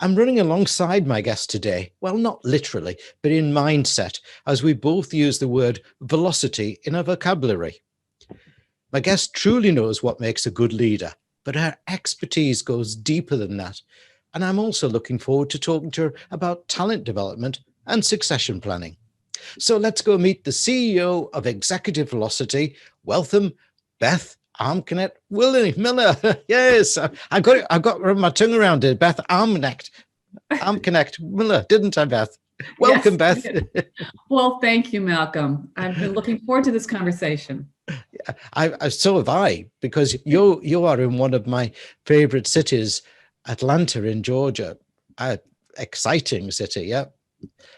I'm running alongside my guest today. Well, not literally, but in mindset, as we both use the word velocity in our vocabulary. My guest truly knows what makes a good leader, but her expertise goes deeper than that. And I'm also looking forward to talking to her about talent development and succession planning. So let's go meet the CEO of Executive Velocity. Welcome, Beth Armknecht Miller. Yes, I got my tongue around it. Beth Armknecht Miller, didn't I, Beth? Welcome, Yes. Beth. Well, thank you, Malcolm. I've been looking forward to this conversation. So have I, because you are in one of my favorite cities, Atlanta in Georgia. Exciting city, yeah.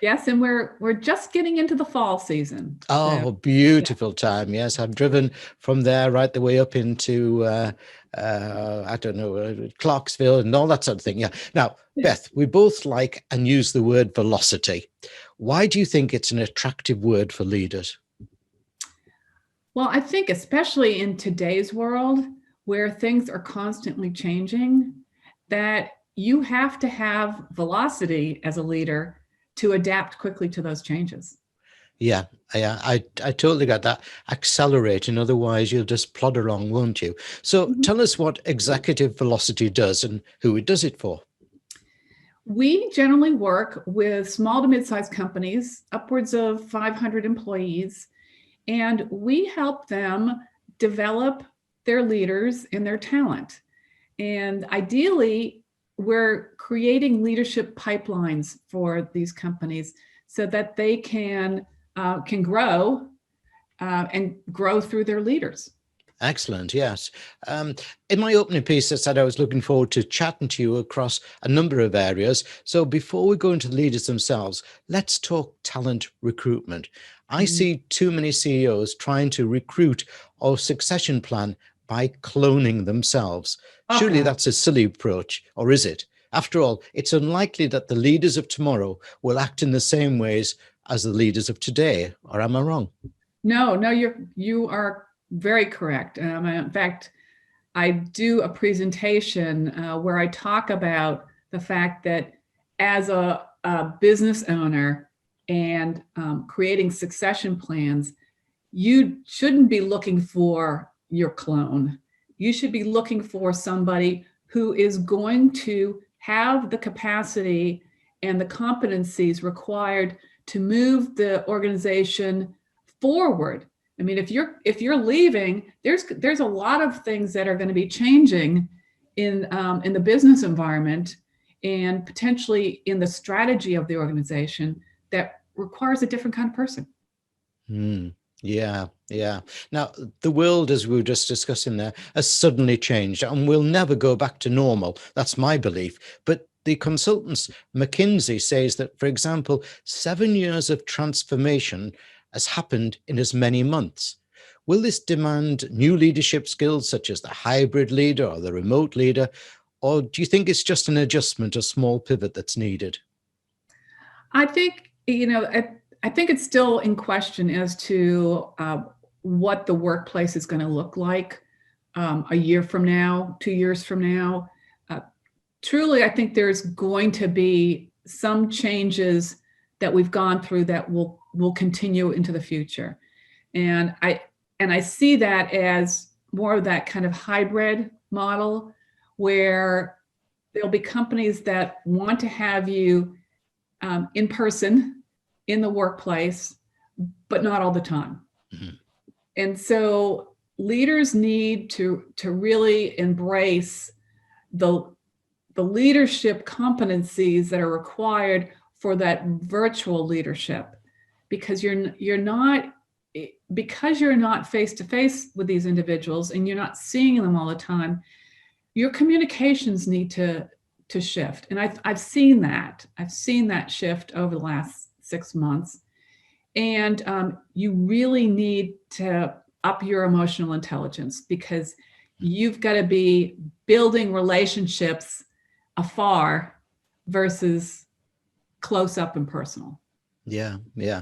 Yes, and we're just getting into the fall season. Oh, beautiful time. Yes, I've driven from there right the way up into, I don't know, Clarksville and all that sort of thing. Yeah. Now, Beth, we both like and use the word velocity. Why do you think it's an attractive word for leaders? Well, I think especially in today's world where things are constantly changing, that you have to have velocity as a leader to adapt quickly to those changes. Yeah, I totally get that. Accelerating, otherwise you'll just plod along, won't you? So tell us what executive velocity does and who it does it for. We generally work with small to mid-sized companies, upwards of 500 employees, and we help them develop their leaders and their talent. And ideally, we're creating leadership pipelines for these companies so that they can grow and grow through their leaders. Excellent. Yes. In my opening piece, I said I was looking forward to chatting to you across a number of areas. So before we go into the leaders themselves, let's talk talent recruitment. I see too many CEOs trying to recruit or succession plan by cloning themselves. Surely that's a silly approach, or is it? After all, it's unlikely that the leaders of tomorrow will act in the same ways as the leaders of today. Or am I wrong? No, you are very correct. In fact, I do a presentation where I talk about the fact that as a business owner and creating succession plans, you shouldn't be looking for your clone. You should be looking for somebody who is going to have the capacity and the competencies required to move the organization forward. I mean, if you're leaving, there's a lot of things that are going to be changing in the business environment and potentially in the strategy of the organization that requires a different kind of person. Yeah. Now, the world, as we were just discussing there, has suddenly changed and will never go back to normal. That's my belief. But the consultants, McKinsey, says that, for example, 7 years of transformation has happened in as many months. Will this demand new leadership skills such as the hybrid leader or the remote leader? Or do you think it's just an adjustment, a small pivot that's needed? I think, I think it's still in question as to what the workplace is going to look like a year from now, 2 years from now. Truly, I think there's going to be some changes that we've gone through that will continue into the future. And I see that as more of that kind of hybrid model where there'll be companies that want to have you in person in the workplace, but not all the time. And so leaders need to really embrace the leadership competencies that are required for that virtual leadership, because you're not face to face with these individuals and you're not seeing them all the time. Your communications need to shift, and I've seen that shift over the last 6 months. And you really need to up your emotional intelligence, because you've got to be building relationships afar versus close up and personal. Yeah, yeah.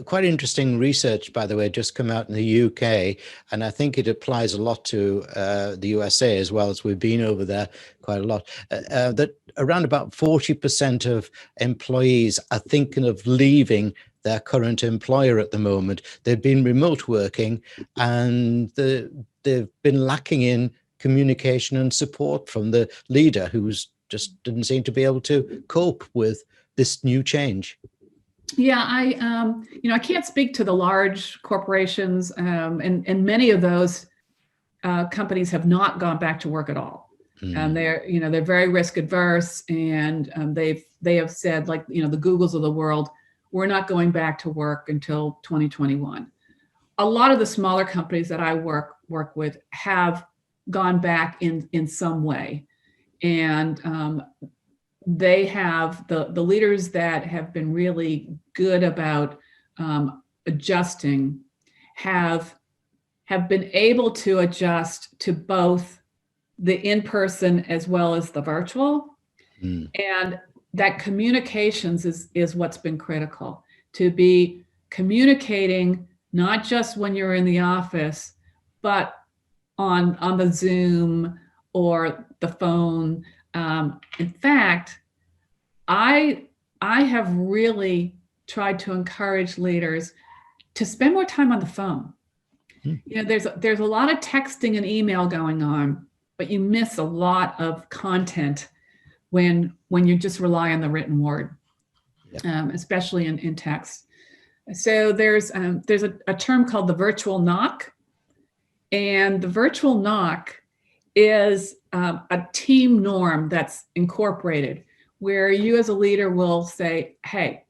Quite interesting research, by the way, just come out in the UK, and I think it applies a lot to the USA as well, as we've been over there quite a lot. That around about 40% of employees are thinking of leaving their current employer at the moment. They've been remote working, and they've been lacking in communication and support from the leader, who's just didn't seem to be able to cope with this new change. Yeah, I can't speak to the large corporations, and many of those companies have not gone back to work at all. They're very risk adverse, and they have said, like, the Googles of the world, we're not going back to work until 2021. A lot of the smaller companies that I work with have gone back in some way, and they have the leaders that have been really good about adjusting have been able to adjust to both the in-person as well as the virtual. And that communications is what's been critical, to be communicating not just when you're in the office, but on the Zoom or the phone. In fact, I have really tried to encourage leaders to spend more time on the phone. There's a lot of texting and email going on, but you miss a lot of content when you just rely on the written word, especially in text. So there's a term called the virtual knock, and the virtual knock is a team norm that's incorporated, where you as a leader will say, hey,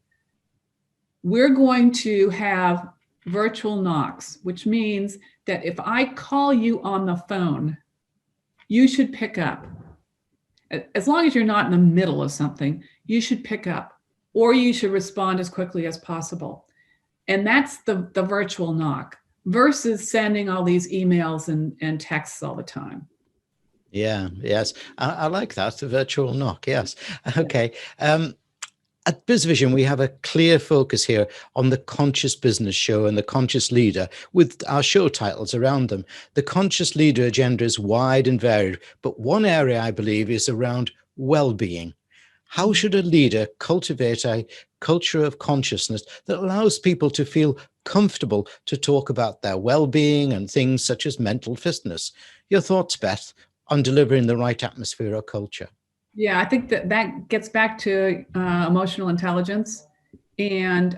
we're going to have virtual knocks, which means that if I call you on the phone, you should pick up. As long as you're not in the middle of something, you should pick up, or you should respond as quickly as possible. And that's the virtual knock versus sending all these emails and texts all the time. Yeah, yes. I like that, the virtual knock. Yes. Okay. At BizVision, we have a clear focus here on the Conscious Business Show and the Conscious Leader, with our show titles around them. The Conscious Leader agenda is wide and varied, but one area I believe is around well-being. How should a leader cultivate a culture of consciousness that allows people to feel comfortable to talk about their well-being and things such as mental fitness? Your thoughts, Beth, on delivering the right atmosphere or culture? Yeah, I think that gets back to emotional intelligence and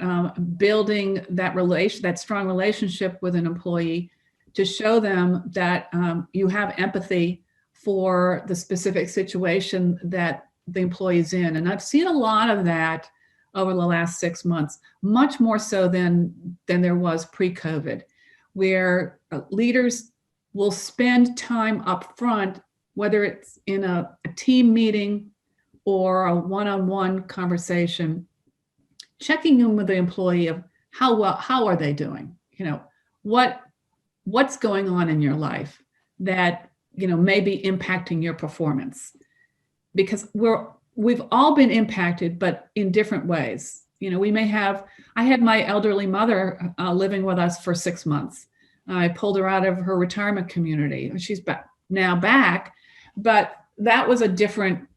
building that strong relationship with an employee, to show them that you have empathy for the specific situation that the employee is in. And I've seen a lot of that over the last 6 months, much more so than there was pre-COVID, where leaders will spend time up front, whether it's in a team meeting or a one-on-one conversation, checking in with the employee of how are they doing? What's going on in your life that may be impacting your performance, because we've all been impacted, but in different ways. I had my elderly mother living with us for 6 months. I pulled her out of her retirement community. She's now back, but that was a different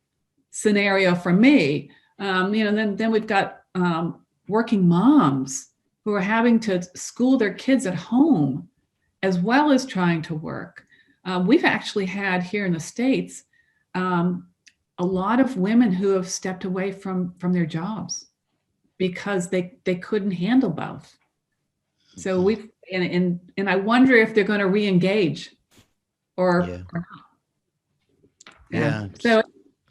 scenario for me. Then we've got working moms who are having to school their kids at home as well as trying to work. We've actually had here in the States a lot of women who have stepped away from their jobs because they couldn't handle both. So and I wonder if they're going to re-engage or not. Yeah. So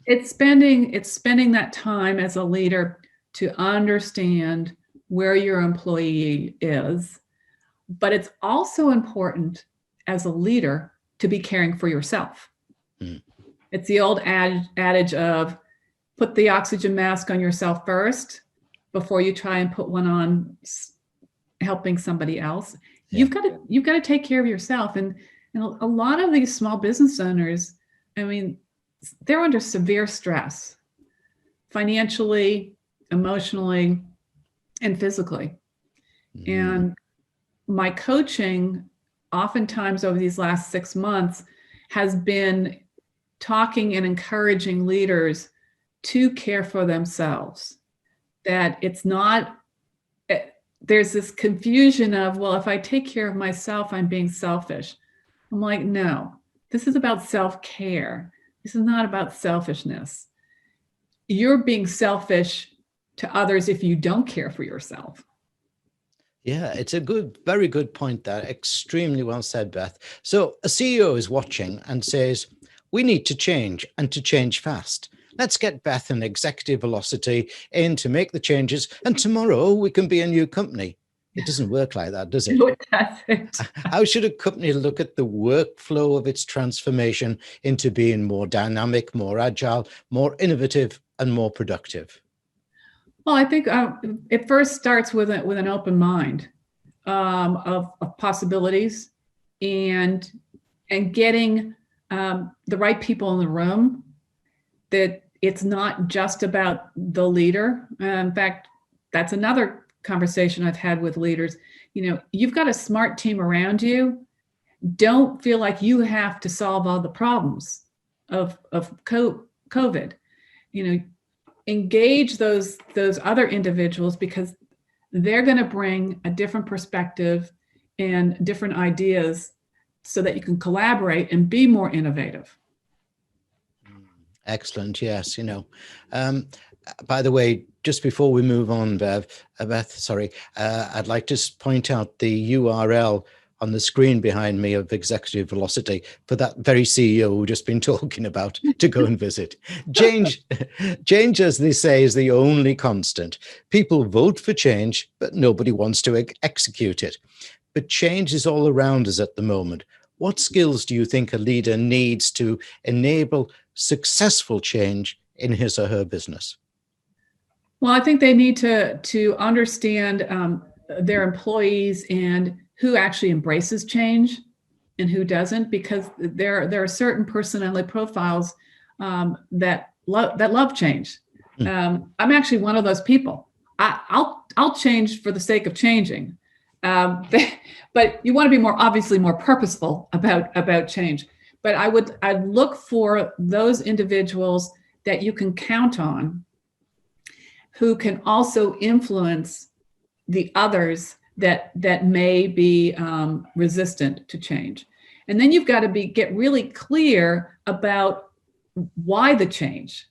it's spending that time as a leader to understand where your employee is, but it's also important as a leader to be caring for yourself. It's the old adage of put the oxygen mask on yourself first before you try and put one on helping somebody else. You've got to take care of yourself. And a lot of these small business owners, they're under severe stress, financially, emotionally, and physically. Mm. And my coaching, oftentimes over these last 6 months, has been talking and encouraging leaders to care for themselves. That it's not, there's this confusion of, well, if I take care of myself, I'm being selfish. I'm like, no, this is about self-care. This is not about selfishness. You're being selfish to others if you don't care for yourself. Yeah, it's a very good point there. Extremely well said, Beth. So a CEO is watching and says, we need to change and to change fast. Let's get Beth and Executive Velocity in to make the changes, and tomorrow we can be a new company. It doesn't work like that, does it? No, it doesn't. How should a company look at the workflow of its transformation into being more dynamic, more agile, more innovative, and more productive? Well, I think it first starts with an open mind of possibilities, and getting the right people in the room. That it's not just about the leader. In fact, that's another conversation I've had with leaders. You've got a smart team around you. Don't feel like you have to solve all the problems of COVID. Engage those other individuals, because they're going to bring a different perspective and different ideas so that you can collaborate and be more innovative. Excellent. Yes. By the way, just before we move on, Beth, I'd like to point out the URL on the screen behind me of Executive Velocity for that very CEO we've just been talking about to go and visit. Change, as they say, is the only constant. People vote for change, but nobody wants to execute it. But change is all around us at the moment. What skills do you think a leader needs to enable successful change in his or her business? Well, I think they need to understand their employees and who actually embraces change and who doesn't, because there are certain personality profiles that love change. I'm actually one of those people. I'll change for the sake of changing, but you want to be obviously more purposeful about change. But I'd look for those individuals that you can count on, who can also influence the others that may be resistant to change. And then you've got to get really clear about why the change.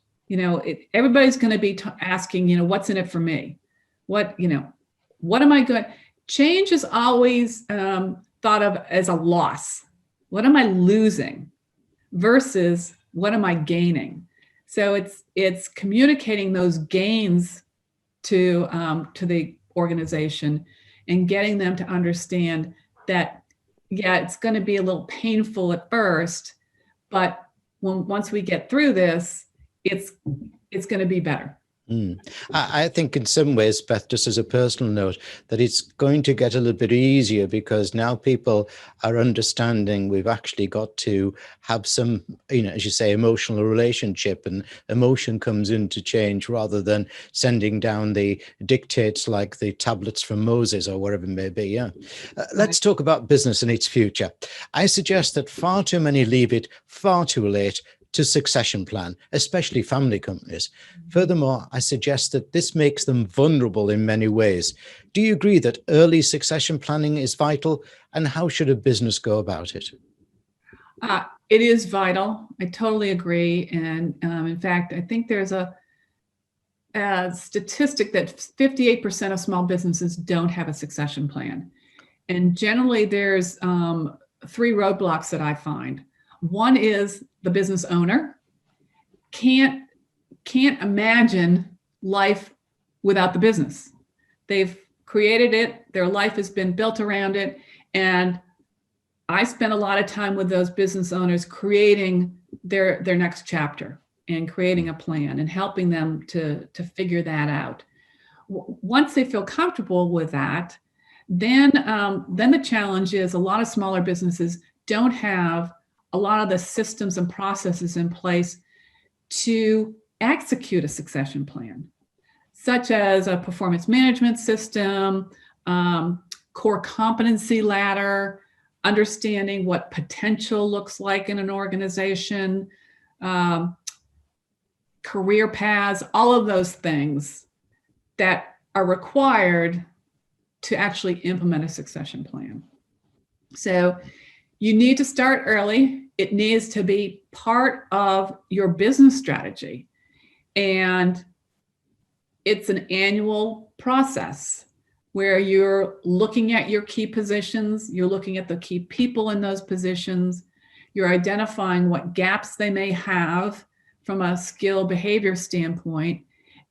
Everybody's going to be asking, what's in it for me? What am I going? Change is always thought of as a loss. What am I losing versus what am I gaining? So it's communicating those gains to the organization and getting them to understand that, yeah, it's going to be a little painful at first, but once we get through this, it's going to be better. I think in some ways, Beth, just as a personal note, that it's going to get a little bit easier because now people are understanding we've actually got to have some, as you say, emotional relationship, and emotion comes into change rather than sending down the dictates like the tablets from Moses or wherever it may be. Yeah. Let's talk about business and its future. I suggest that far too many leave it far too late to succession plan, especially family companies. Furthermore, I suggest that this makes them vulnerable in many ways. Do you agree that early succession planning is vital, and how should a business go about it? It is vital. I totally agree. And in fact, I think there's a statistic that 58% of small businesses don't have a succession plan. And generally there's 3 roadblocks that I find. One is the business owner can't imagine life without the business. They've created it, their life has been built around it, and I spend a lot of time with those business owners creating their next chapter and creating a plan and helping them to figure that out. Once they feel comfortable with that, then the challenge is a lot of smaller businesses don't have a lot of the systems and processes in place to execute a succession plan. such as a performance management system, core competency ladder, understanding what potential looks like in an organization, career paths, all of those things that are required to actually implement a succession plan. So you need to start early. It needs to be part of your business strategy. And it's an annual process where you're looking at your key positions, you're looking at the key people in those positions, you're identifying what gaps they may have from a skill behavior standpoint,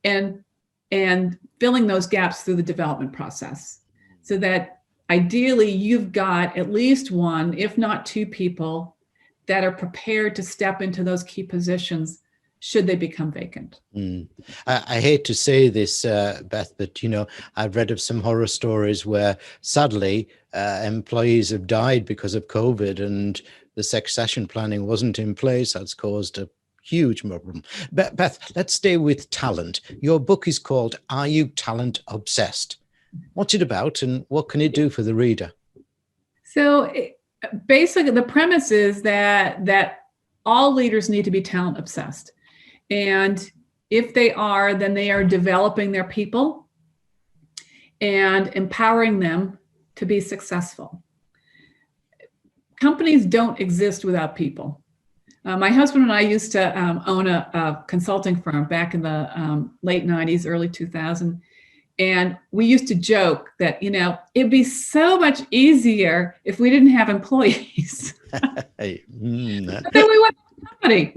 and filling those gaps through the development process, so that ideally you've got at least one, if not two people that are prepared to step into those key positions should they become vacant. I hate to say this, Beth, but I've read of some horror stories where sadly employees have died because of COVID and the succession planning wasn't in place. That's caused a huge problem. Beth, let's stay with talent. Your book is called Are You Talent Obsessed? What's it about and what can it do for the reader? So basically the premise is that all leaders need to be talent obsessed. And if they are, then they are developing their people and empowering them to be successful. Companies don't exist without people. My husband and I used to own a consulting firm back in the late 90s, early 2000s. And we used to joke that, it'd be so much easier if we didn't have employees. But then we went to the company.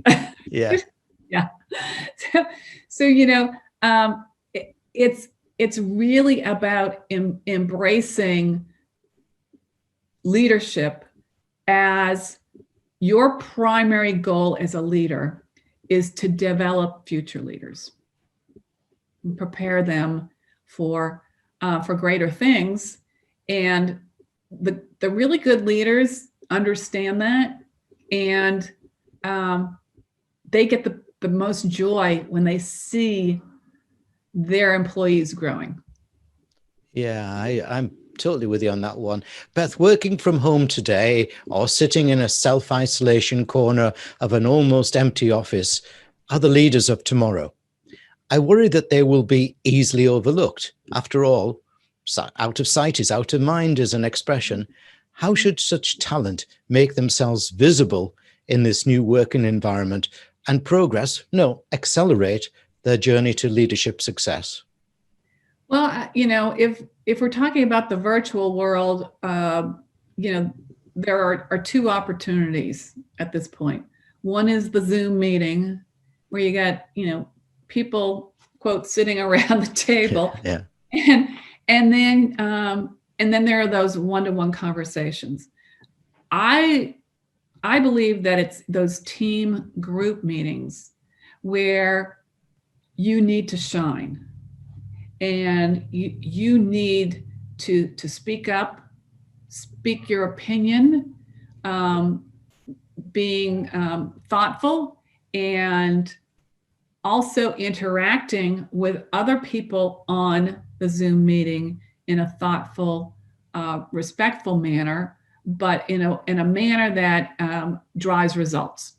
Yeah. Yeah. So it's really about embracing leadership as your primary goal as a leader is to develop future leaders and prepare them for greater things. And the really good leaders understand that, and they get the most joy when they see their employees growing. Yeah, I'm totally with you on that one. Beth, working from home today or sitting in a self-isolation corner of an almost empty office are the leaders of tomorrow. I worry that they will be easily overlooked. After all, out of sight is out of mind is an expression. How should such talent make themselves visible in this new working environment and accelerate their journey to leadership success? Well, if we're talking about the virtual world, there are two opportunities at this point. One is the Zoom meeting where you got, people, quote, sitting around the table. Yeah. And then there are those one-to-one conversations. I believe that it's those team group meetings where you need to shine and you need to speak up, speak your opinion, being thoughtful, and also interacting with other people on the Zoom meeting in a thoughtful, respectful manner, but in a manner that drives results.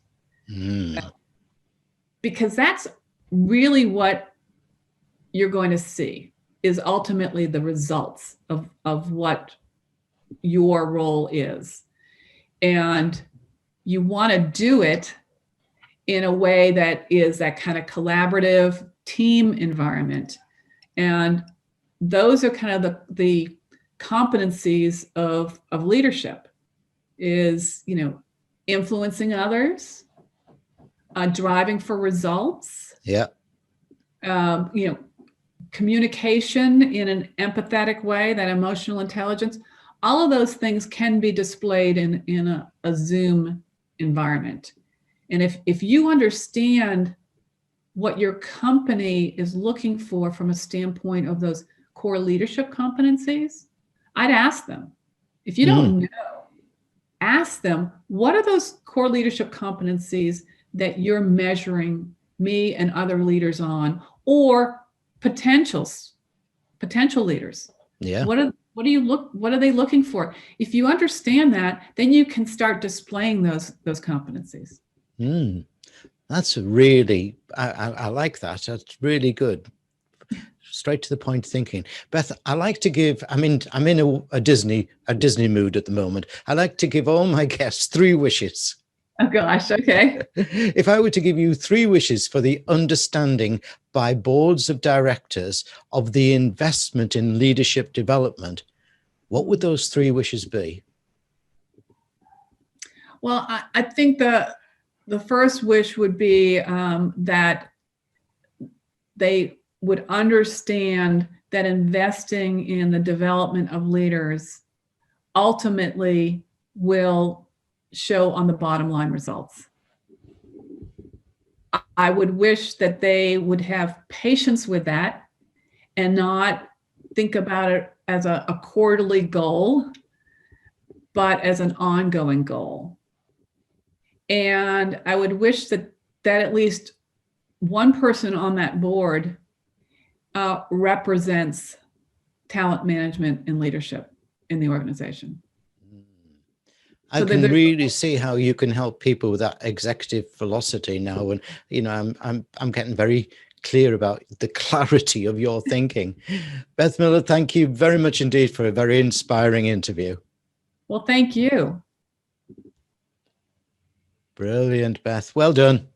Because that's really what you're going to see is ultimately the results of what your role is. And you want to do it in a way that is that kind of collaborative team environment. And those are kind of the competencies of leadership is, influencing others, driving for results. Yeah. Communication in an empathetic way, that emotional intelligence, all of those things can be displayed in a Zoom environment. And if you understand what your company is looking for from a standpoint of those core leadership competencies, I'd ask them. If you don't know, ask them, what are those core leadership competencies that you're measuring me and other leaders on? Or potential leaders. Yeah. What are they looking for? If you understand that, then you can start displaying those competencies. That's really, I like that. That's really good. Straight to the point thinking. Beth, I like to give, I'm in a Disney mood at the moment. I like to give all my guests 3 wishes. Oh gosh, okay. If I were to give you 3 wishes for the understanding by boards of directors of the investment in leadership development, what would those 3 wishes be? Well, I think the first wish would be that they would understand that investing in the development of leaders ultimately will show on the bottom line results. I would wish that they would have patience with that and not think about it as a quarterly goal, but as an ongoing goal. And I would wish that at least one person on that board represents talent management and leadership in the organization. I can really see how you can help people with that executive velocity now. And, you know, I'm getting very clear about the clarity of your thinking. Beth Miller, thank you very much indeed for a very inspiring interview. Well, thank you. Brilliant, Beth. Well done.